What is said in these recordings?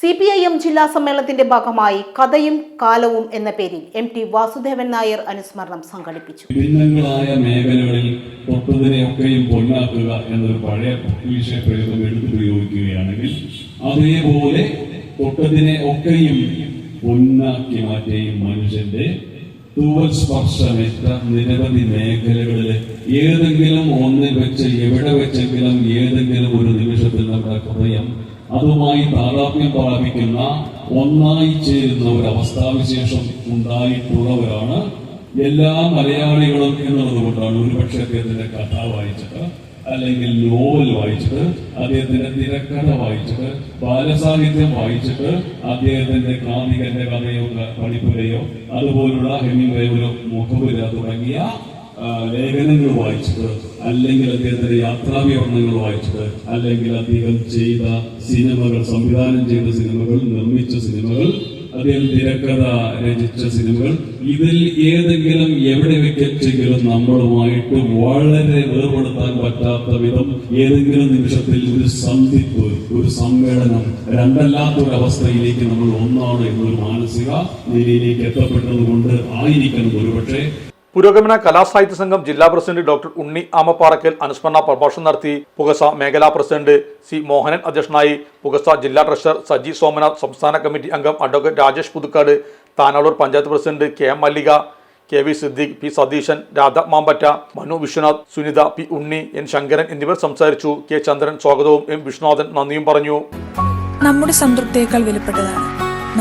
CPIM ജില്ലാ സമ്മേളനത്തിന്റെ ഭാഗമായി കഥയും കാലവും എന്ന പേരിൽ MT വാസുദേവൻ നായർ അനുസ്മരണം സംഘടിപ്പിച്ചു. ഭിന്നങ്ങളായ മേഖലകളിൽ തൊട്ടതിനെയൊക്കെയും പൊന്നാക്കുക എന്നൊരു പഴയ വിഷയപ്രയോഗം എടുത്തു പ്രയോഗിക്കുകയാണെങ്കിൽ അതേപോലെ തൊട്ടതിനെ ഒക്കെയും പൊന്നാക്കി മാറ്റിയും മനുഷ്യന്റെ തൂവൽ സ്പർശമേറ്റ നിരവധി മേഖലകളിൽ ഏതെങ്കിലും ഒന്നിൽ വെച്ച് എവിടെ വെച്ചെങ്കിലും ഏതെങ്കിലും ഒരു നിമിഷത്തിൽ നമ്മുടെ ഹൃദയം അതുമായി താതാത്മ്യം പ്രാപിക്കുന്ന ഒന്നായി ചേരുന്ന ഒരു അവസ്ഥാവിശേഷം ഉണ്ടായിട്ടുള്ളവരാണ് എല്ലാ മലയാളികളും എന്നുള്ളത് കൊണ്ടാണ് ഒരുപക്ഷെ അദ്ദേഹത്തിന്റെ കഥ വായിച്ചിട്ട് അല്ലെങ്കിൽ നോവൽ വായിച്ചിട്ട് അദ്ദേഹത്തിന്റെ തിരക്കഥ വായിച്ചിട്ട് ബാലസാഹിത്യം വായിച്ചിട്ട് അദ്ദേഹത്തിന്റെ കാന്തികന്റെ കഥയോ പഠിപ്പുരയോ അതുപോലുള്ള ഹെമിംഗ്വേയോ മുഖപുര തുടങ്ങിയ ലേഖനങ്ങൾ വായിച്ചിട്ട് അല്ലെങ്കിൽ അദ്ദേഹത്തിന്റെ യാത്രാവിവരണങ്ങൾ വായിച്ചിട്ട് അല്ലെങ്കിൽ അദ്ദേഹം ചെയ്ത സിനിമകൾ സംവിധാനം ചെയ്ത സിനിമകൾ നിർമ്മിച്ച സിനിമകൾ അദ്ദേഹം തിരക്കഥ രചിച്ച സിനിമകൾ ഇതിൽ ഏതെങ്കിലും എവിടെ വെക്കെങ്കിലും നമ്മളുമായിട്ട് വളരെ വേർപെടുത്താൻ പറ്റാത്ത വിധം ഏതെങ്കിലും നിമിഷത്തിൽ ഒരു സന്ധിപ്പ് ഒരു സമ്മേളനം രണ്ടല്ലാത്തൊരവസ്ഥയിലേക്ക് നമ്മൾ ഒന്നാണ് എന്നൊരു മാനസിക നിലയിലേക്ക് എത്തപ്പെട്ടത് കൊണ്ട് ആയിരിക്കണം ഒരുപക്ഷെ. പുരോഗമന കലാസാഹിത്യ സംഘം ജില്ലാ പ്രസിഡന്റ് ഡോക്ടർ ഉണ്ണി ആമപ്പാറക്കൽ അനുസ്മരണ പ്രഭാഷണം നടത്തി. പുകസ മേഖലാ പ്രസിഡന്റ് C മോഹനൻ അധ്യക്ഷനായി. പുകസ ജില്ലാ ട്രഷറർ സജി സോമനാഥ്, സംസ്ഥാന കമ്മിറ്റി അംഗം advocate Rajesh Puthukkad, Tanalur panchayat president KM Mallika, KV Siddique, P Satheesan, Radha Mampatta, Manu Vishwanath, Sunitha, P Unni, N Sankaran എന്നിവർ സംസാരിച്ചു. K ചന്ദ്രൻ സ്വാഗതവും M വിശ്വനാഥൻ നന്ദിയും പറഞ്ഞു. നമ്മുടെ സംതൃപ്തിയേക്കാൾ വിലപ്പെട്ടതാണ്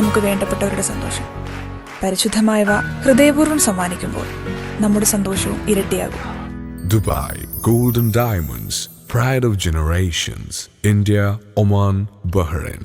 നമുക്ക് വേണ്ടപ്പെട്ടവരുടെ സന്തോഷം. പരിശുദ്ധമായവ ഹൃദയപൂർവ്വം സമ്മാനിക്കുമ്പോൾ നമ്മുടെ സന്തോഷവും ഇരട്ടിയാകും. Dubai Gold and Diamonds, Pride of Generations, India, Oman, Bahrain.